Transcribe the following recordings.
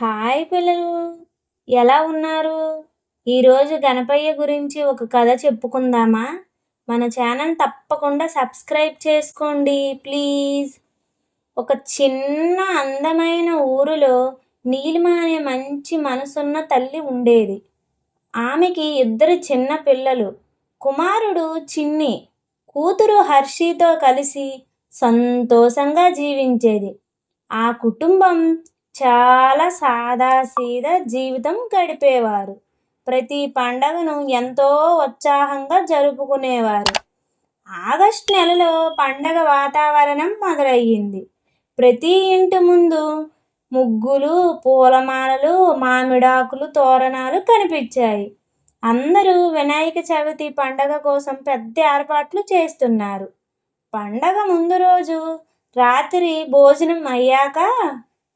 Hi పిల్లలు, ఎలా ఉన్నారు? ఈరోజు గణపయ్య గురించి ఒక కథ చెప్పుకుందామా? మన ఛానల్ తప్పకుండా సబ్స్క్రైబ్ చేసుకోండి ప్లీజ్. ఒక చిన్న అందమైన ఊరిలో నీలిమ అనే మంచి మనసున్న తల్లి ఉండేది. ఆమెకి ఇద్దరు చిన్న పిల్లలు, కుమారుడు చిన్ని, కూతురు హర్షితో కలిసి సంతోషంగా జీవించేది. ఆ కుటుంబం చాలా సాదాసీదా జీవితం గడిపేవారు. ప్రతి పండగను ఎంతో ఉత్సాహంగా జరుపుకునేవారు. ఆగస్టు నెలలో పండగ వాతావరణం మొదలయ్యింది. ప్రతి ఇంటి ముందు ముగ్గులు, పూలమాలలు, మామిడాకులు, తోరణాలు కనిపించాయి. అందరూ వినాయక చవితి పండగ కోసం పెద్ద ఏర్పాట్లు చేస్తున్నారు. పండగ ముందు రోజు రాత్రి భోజనం అయ్యాక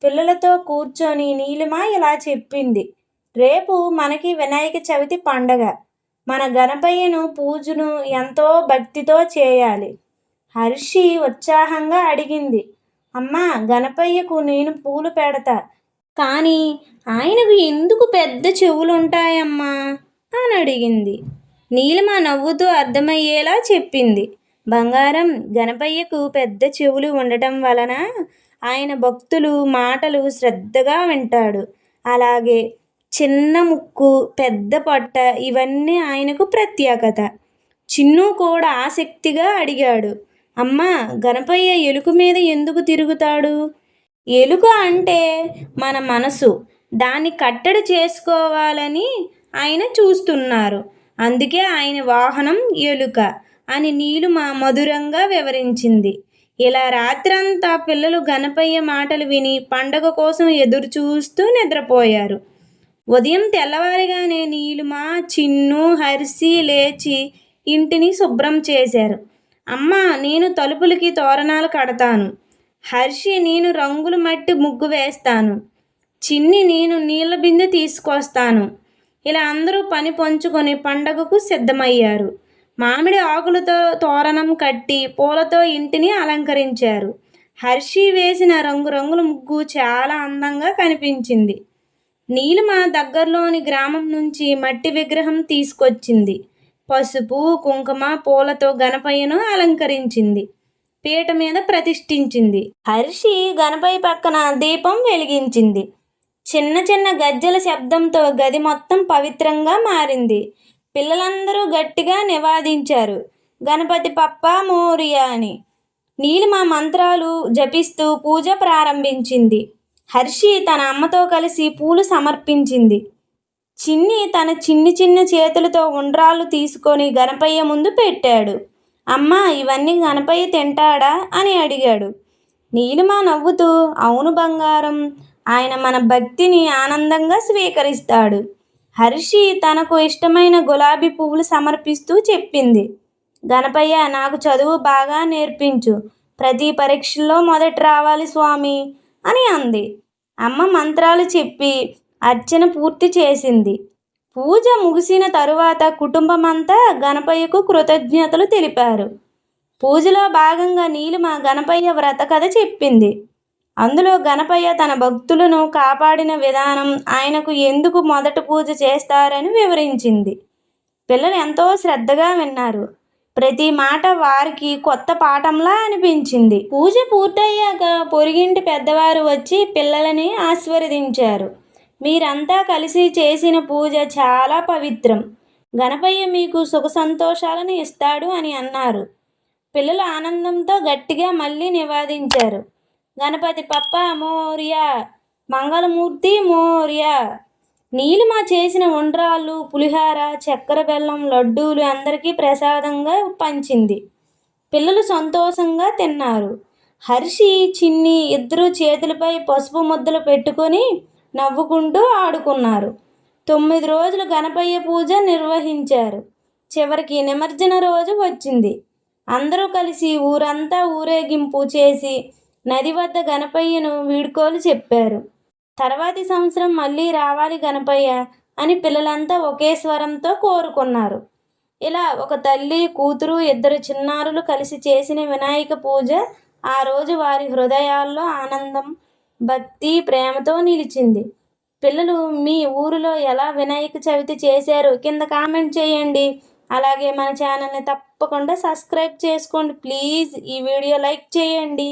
పిల్లలతో కూర్చొని నీలిమ ఇలా చెప్పింది: రేపు మనకి వినాయక చవితి పండగ. మన గణపయ్యను పూజను ఎంతో భక్తితో చేయాలి. హర్షి ఉత్సాహంగా అడిగింది: అమ్మా, గణపయ్యకు నేను పూలు పెడతా, కానీ ఆయనకు ఎందుకు పెద్ద చెవులుంటాయమ్మా అని అడిగింది. నీలిమ నవ్వుతూ అర్థమయ్యేలా చెప్పింది: బంగారం, గణపయ్యకు పెద్ద చెవులు ఉండటం వలన ఆయన భక్తులు మాటలు శ్రద్ధగా వింటాడు. అలాగే చిన్న ముక్కు, పెద్ద పొట్ట, ఇవన్నీ ఆయనకు ప్రత్యేకత. చిన్ను కూడా ఆసక్తిగా అడిగాడు: అమ్మా, గణపయ్య ఎలుక మీద ఎందుకు తిరుగుతాడు? ఎలుక అంటే మన మనసు, దాన్ని కట్టడి చేసుకోవాలని ఆయన చూస్తున్నారు. అందుకే ఆయన వాహనం ఎలుక అని నీలిమ మధురంగా వివరించింది. ఇలా రాత్రంతా పిల్లలు గణపయ్య మాటలు విని పండగ కోసం ఎదురు చూస్తూ నిద్రపోయారు. ఉదయం తెల్లవారిగానే నీలిమ, చిన్ను, హర్షి లేచి ఇంటిని శుభ్రం చేశారు. అమ్మ, నేను తలుపులకి తోరణాలు కడతాను. హర్షి, నేను రంగుల మట్టి ముగ్గు వేస్తాను. చిన్ని, నేను నీళ్ళ బిందె తీసుకొస్తాను. ఇలా అందరూ పని పంచుకొని పండగకు సిద్ధమయ్యారు. మామిడి ఆకులతో తోరణం కట్టి పూలతో ఇంటిని అలంకరించారు. హర్షి వేసిన రంగురంగుల ముగ్గు చాలా అందంగా కనిపించింది. నీలిమ దగ్గరలోని గ్రామం నుంచి మట్టి విగ్రహం తీసుకొచ్చింది. పసుపు, కుంకుమ, పూలతో గణపయ్యను అలంకరించింది. పీట మీద ప్రతిష్ఠించింది. హర్షి గణపయ్య పక్కన దీపం వెలిగించింది. చిన్న చిన్న గజ్జల శబ్దంతో గది మొత్తం పవిత్రంగా మారింది. పిల్లలందరూ గట్టిగా నివాదించారు: గణపతి పప్పా మోరియా అని. నీలిమ మంత్రాలు జపిస్తూ పూజ ప్రారంభించింది. హర్షి తన అమ్మతో కలిసి పూలు సమర్పించింది. చిన్ని తన చిన్ని చిన్న చేతులతో ఉండ్రాళ్ళు తీసుకొని గణపయ్య ముందు పెట్టాడు. అమ్మా, ఇవన్నీ గణపయ్య తింటాడా అని అడిగాడు. నీలిమ నవ్వుతూ, అవును బంగారం, ఆయన మన భక్తిని ఆనందంగా స్వీకరిస్తాడు. హర్షి తనకు ఇష్టమైన గులాబీ పువ్వులు సమర్పిస్తూ చెప్పింది: గణపయ్య, నాకు చదువు బాగా నేర్పించు. ప్రతి పరీక్షల్లో మొదటి రావాలి స్వామి అని అంది. అమ్మ మంత్రాలు చెప్పి అర్చన పూర్తి చేసింది. పూజ ముగిసిన తరువాత కుటుంబమంతా గణపయ్యకు కృతజ్ఞతలు తెలిపారు. పూజలో భాగంగా నీలిమ గణపయ్య వ్రత కథ చెప్పింది. అందులో గణపయ్య తన భక్తులను కాపాడిన విధానం, ఆయనకు ఎందుకు మొదట పూజ చేస్తారని వివరించింది. పిల్లలు ఎంతో శ్రద్ధగా విన్నారు. ప్రతి మాట వారికి కొత్త పాఠంలా అనిపించింది. పూజ పూర్తయ్యాక పొరుగింటి పెద్దవారు వచ్చి పిల్లలని ఆశీర్వదించారు. మీరంతా కలిసి చేసిన పూజ చాలా పవిత్రం. గణపయ్య మీకు సుఖ సంతోషాలను ఇస్తాడు అని అన్నారు. పిల్లలు ఆనందంతో గట్టిగా మళ్ళీ నివాదించారు: గణపతి పప్పా మోరియా, మంగళమూర్తి మోరియా. నీలిమ చేసిన ఉండ్రాళ్ళు, పులిహార, చక్కెర బెల్లం లడ్డూలు అందరికీ ప్రసాదంగా పంచింది. పిల్లలు సంతోషంగా తిన్నారు. హర్షి, చిన్ని ఇద్దరు చేతులపై పసుపు ముద్దలు పెట్టుకొని నవ్వుకుంటూ ఆడుకున్నారు. 9 రోజులు గణపయ్య పూజ నిర్వహించారు. చివరికి నిమజ్జన రోజు వచ్చింది. అందరూ కలిసి ఊరంతా ఊరేగింపు చేసి నది వద్ద గణపయ్యను వీడ్కోలు చెప్పారు. తర్వాతి సంవత్సరం మళ్ళీ రావాలి గణపయ్య అని పిల్లలంతా ఒకే స్వరంతో కోరుకున్నారు. ఇలా ఒక తల్లి, కూతురు, ఇద్దరు చిన్నారులు కలిసి చేసిన వినాయక పూజ ఆ రోజు వారి హృదయాల్లో ఆనందం, భక్తి, ప్రేమతో నిలిచింది. పిల్లలు మీ ఊరిలో ఎలా వినాయక చవితి చేశారు కింద కామెంట్ చేయండి. అలాగే మన ఛానల్ని తప్పకుండా సబ్స్క్రైబ్ చేసుకోండి. ప్లీజ్ ఈ వీడియో లైక్ చేయండి.